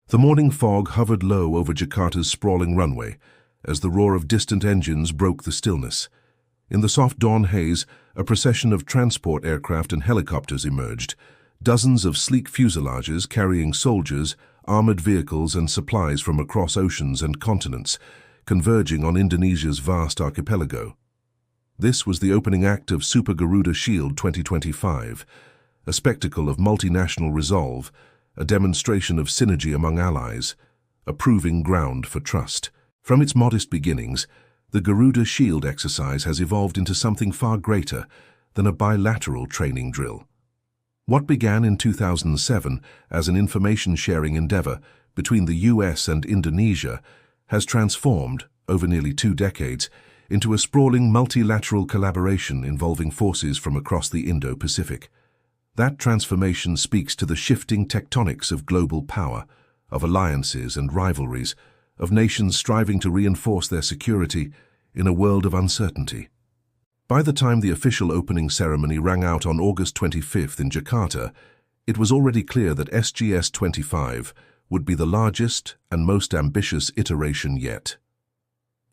The morning fog hovered low over Jakarta's sprawling runway as the roar of distant engines broke the stillness. In the soft dawn haze, a procession of transport aircraft and helicopters emerged, dozens of sleek fuselages carrying soldiers, armored vehicles and supplies from across oceans and continents, converging on Indonesia's vast archipelago. This was the opening act of Super Garuda Shield 2025, a spectacle of multinational resolve, a demonstration of synergy among allies, a proving ground for trust. From its modest beginnings, the Garuda Shield exercise has evolved into something far greater than a bilateral training drill. What began in 2007 as an information-sharing endeavor between the US and Indonesia has transformed, over nearly 2 decades, into a sprawling multilateral collaboration involving forces from across the Indo-Pacific. That transformation speaks to the shifting tectonics of global power, of alliances and rivalries, of nations striving to reinforce their security in a world of uncertainty. By the time the official opening ceremony rang out on August 25th in Jakarta, it was already clear that SGS-25 would be the largest and most ambitious iteration yet.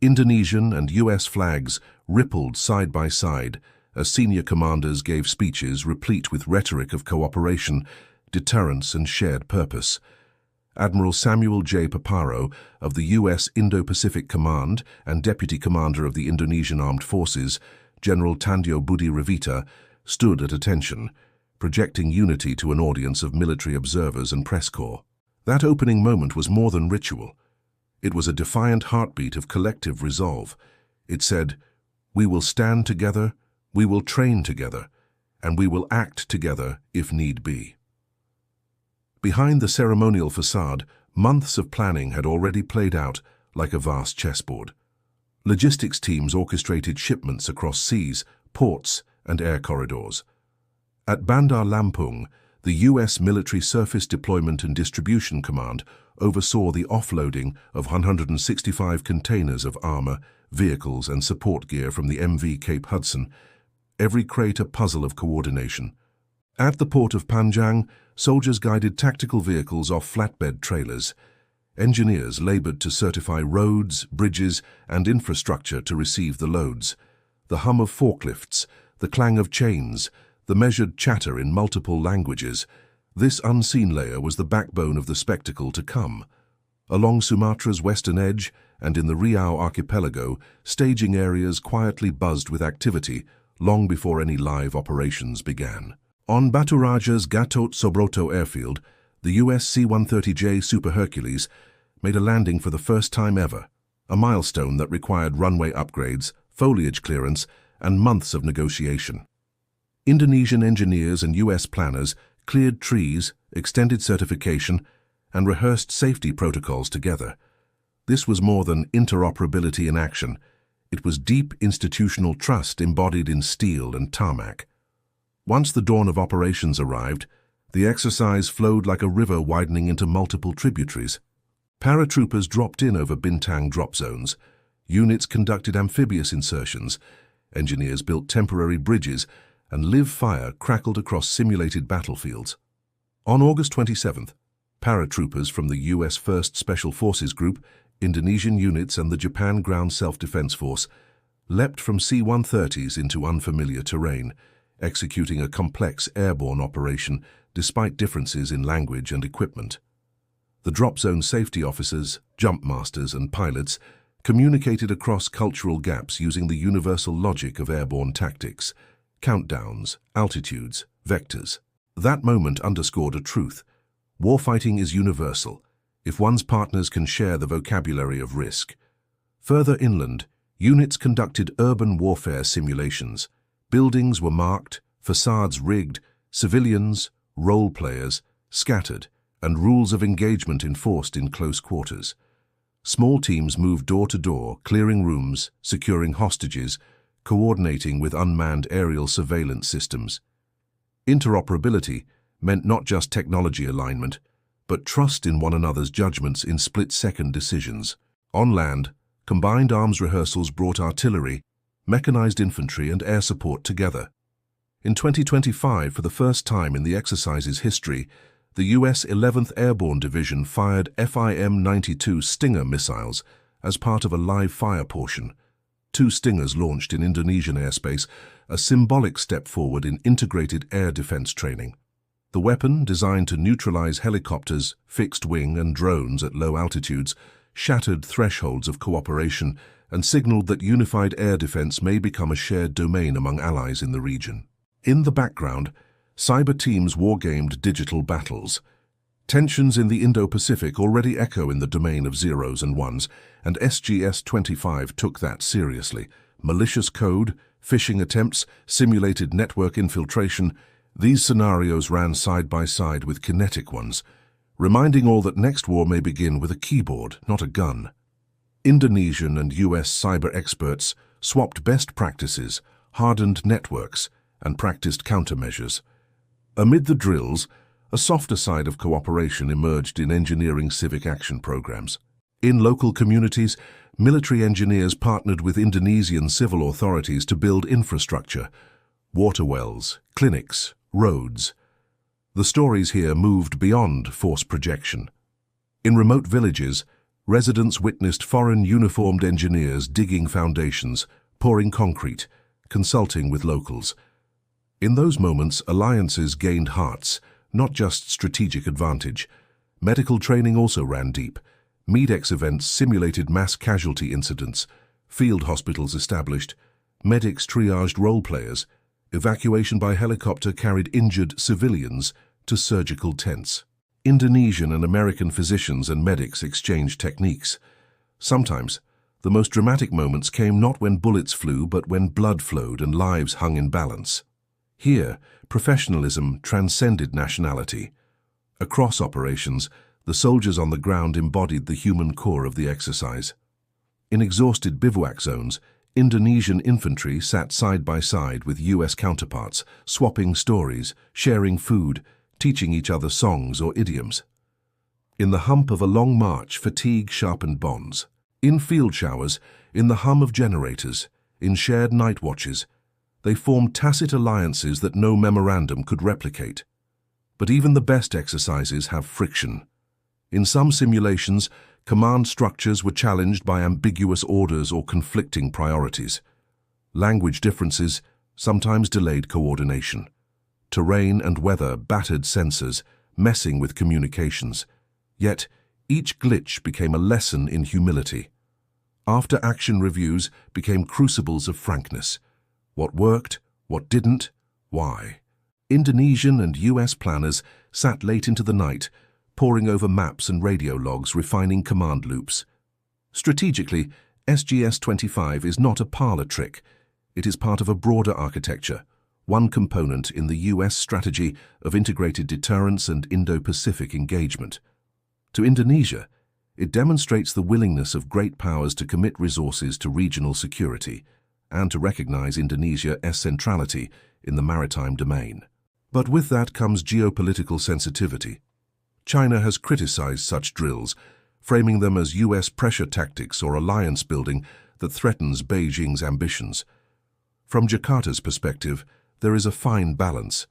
Indonesian and US flags rippled side by side as senior commanders gave speeches replete with rhetoric of cooperation, deterrence and shared purpose. Admiral Samuel J. Paparo of the U.S. Indo-Pacific Command and Deputy Commander of the Indonesian Armed Forces, General Tandio Budi Revita, stood at attention, projecting unity to an audience of military observers and press corps. That opening moment was more than ritual. It was a defiant heartbeat of collective resolve. It said, "We will stand together, we will train together, and we will act together if need be." Behind the ceremonial facade, months of planning had already played out like a vast chessboard. Logistics teams orchestrated shipments across seas, ports, and air corridors. At Bandar Lampung, the U.S. Military Surface Deployment and Distribution Command oversaw the offloading of 165 containers of armor, vehicles, and support gear from the MV Cape Hudson, every crate a puzzle of coordination. At the port of Panjang, soldiers guided tactical vehicles off flatbed trailers. Engineers labored to certify roads, bridges, and infrastructure to receive the loads. The hum of forklifts, the clang of chains, the measured chatter in multiple languages, this unseen layer was the backbone of the spectacle to come. Along Sumatra's western edge and in the Riau archipelago, staging areas quietly buzzed with activity long before any live operations began. On Batu Raja's Gatot Subroto airfield, the US C-130J Super Hercules made a landing for the first time ever, a milestone that required runway upgrades, foliage clearance, and months of negotiation. Indonesian engineers and US planners cleared trees, extended certification, and rehearsed safety protocols together. This was more than interoperability in action. It was deep institutional trust embodied in steel and tarmac. Once the dawn of operations arrived, the exercise flowed like a river widening into multiple tributaries. Paratroopers dropped in over Bintang drop zones. Units conducted amphibious insertions. Engineers built temporary bridges, and live fire crackled across simulated battlefields. On August 27th, paratroopers from the U.S. 1st Special Forces Group, Indonesian units and the Japan Ground Self-Defense Force leapt from C-130s into unfamiliar terrain, executing a complex airborne operation despite differences in language and equipment. The drop zone safety officers, jump masters, and pilots communicated across cultural gaps using the universal logic of airborne tactics, countdowns, altitudes, vectors. That moment underscored a truth. Warfighting is universal, if one's partners can share the vocabulary of risk. Further inland, units conducted urban warfare simulations. Buildings were marked, facades rigged, civilians, role players, scattered, and rules of engagement enforced in close quarters. Small teams moved door to door, clearing rooms, securing hostages, coordinating with unmanned aerial surveillance systems. Interoperability meant not just technology alignment, but trust in one another's judgments in split-second decisions. On land, combined arms rehearsals brought artillery, mechanized infantry and air support together. In 2025, for the first time in the exercise's history, the U.S. 11th Airborne Division fired FIM-92 Stinger missiles as part of a live-fire portion. 2 Stingers launched in Indonesian airspace, a symbolic step forward in integrated air defense training. The weapon, designed to neutralize helicopters, fixed-wing and drones at low altitudes, shattered thresholds of cooperation and signaled that unified air defense may become a shared domain among allies in the region. In the background, cyber teams wargamed digital battles. Tensions in the Indo-Pacific already echo in the domain of zeros and ones, and SGS-25 took that seriously. Malicious code, phishing attempts, simulated network infiltration, these scenarios ran side by side with kinetic ones, reminding all that next war may begin with a keyboard, not a gun. Indonesian and US cyber experts swapped best practices, hardened networks, and practiced countermeasures. Amid the drills, a softer side of cooperation emerged in engineering civic action programs. In local communities, military engineers partnered with Indonesian civil authorities to build infrastructure, water wells, clinics, roads. The stories here moved beyond force projection. In remote villages, residents witnessed foreign uniformed engineers digging foundations, pouring concrete, consulting with locals. In those moments, alliances gained hearts, not just strategic advantage. Medical training also ran deep. MEDEX events simulated mass casualty incidents, field hospitals established, medics triaged role players, evacuation by helicopter carried injured civilians to surgical tents. Indonesian and American physicians and medics exchanged techniques. Sometimes, the most dramatic moments came not when bullets flew, but when blood flowed and lives hung in balance. Here, professionalism transcended nationality. Across operations, the soldiers on the ground embodied the human core of the exercise. In exhausted bivouac zones, Indonesian infantry sat side by side with US counterparts, swapping stories, sharing food, teaching each other songs or idioms. In the hump of a long march, fatigue sharpened bonds. In field showers, in the hum of generators, in shared night watches, they formed tacit alliances that no memorandum could replicate. But even the best exercises have friction. In some simulations, command structures were challenged by ambiguous orders or conflicting priorities. Language differences sometimes delayed coordination. Terrain and weather battered sensors, messing with communications. Yet, each glitch became a lesson in humility. After-action reviews became crucibles of frankness. What worked, what didn't, why. Indonesian and US planners sat late into the night, poring over maps and radio logs, refining command loops. Strategically, SGS-25 is not a parlor trick. It is part of a broader architecture, one component in the US strategy of integrated deterrence and Indo-Pacific engagement. To Indonesia, it demonstrates the willingness of great powers to commit resources to regional security and to recognize Indonesia's centrality in the maritime domain. But with that comes geopolitical sensitivity. China has criticized such drills, framing them as US pressure tactics or alliance building that threatens Beijing's ambitions. From Jakarta's perspective, there is a fine balance,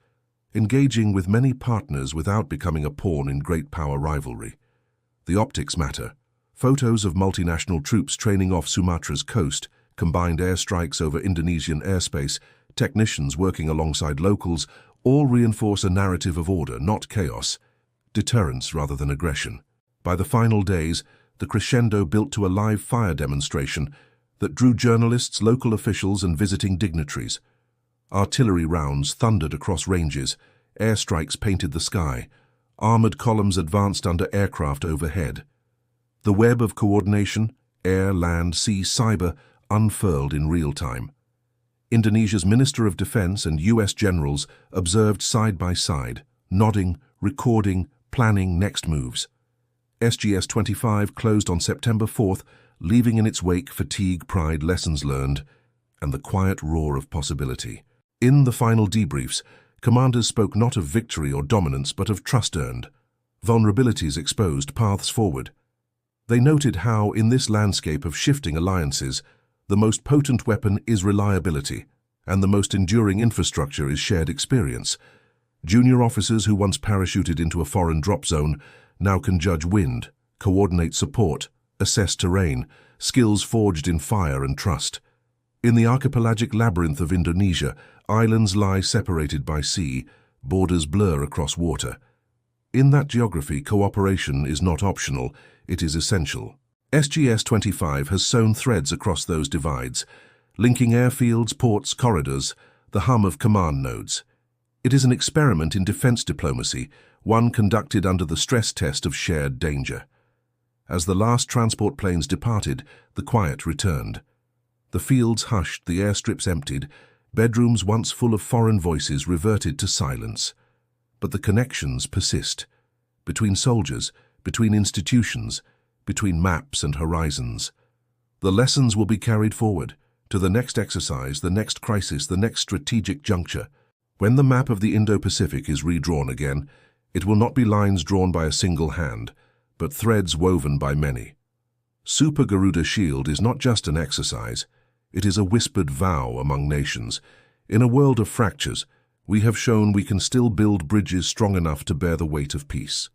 engaging with many partners without becoming a pawn in great power rivalry. The optics matter. Photos of multinational troops training off Sumatra's coast, combined airstrikes over Indonesian airspace, technicians working alongside locals, all reinforce a narrative of order, not chaos, deterrence rather than aggression. By the final days, the crescendo built to a live fire demonstration that drew journalists, local officials, and visiting dignitaries. Artillery rounds thundered across ranges, airstrikes painted the sky, armored columns advanced under aircraft overhead. The web of coordination, air, land, sea, cyber, unfurled in real time. Indonesia's Minister of Defense and US generals observed side by side, nodding, recording, planning next moves. SGS-25 closed on September 4th, leaving in its wake fatigue, pride, lessons learned, and the quiet roar of possibility. In the final debriefs, commanders spoke not of victory or dominance, but of trust earned. Vulnerabilities exposed, paths forward. They noted how, in this landscape of shifting alliances, the most potent weapon is reliability, and the most enduring infrastructure is shared experience. Junior officers who once parachuted into a foreign drop zone now can judge wind, coordinate support, assess terrain, skills forged in fire and trust. In the archipelagic labyrinth of Indonesia, islands lie separated by sea, borders blur across water. In that geography, cooperation is not optional, it is essential. SGS-25 has sewn threads across those divides, linking airfields, ports, corridors, the hum of command nodes. It is an experiment in defense diplomacy, one conducted under the stress test of shared danger. As the last transport planes departed, the quiet returned. The fields hushed, the airstrips emptied, bedrooms once full of foreign voices reverted to silence. But the connections persist. Between soldiers, between institutions, between maps and horizons. The lessons will be carried forward to the next exercise, the next crisis, the next strategic juncture. When the map of the Indo-Pacific is redrawn again, it will not be lines drawn by a single hand, but threads woven by many. Super Garuda Shield is not just an exercise, it is a whispered vow among nations. In a world of fractures, we have shown we can still build bridges strong enough to bear the weight of peace.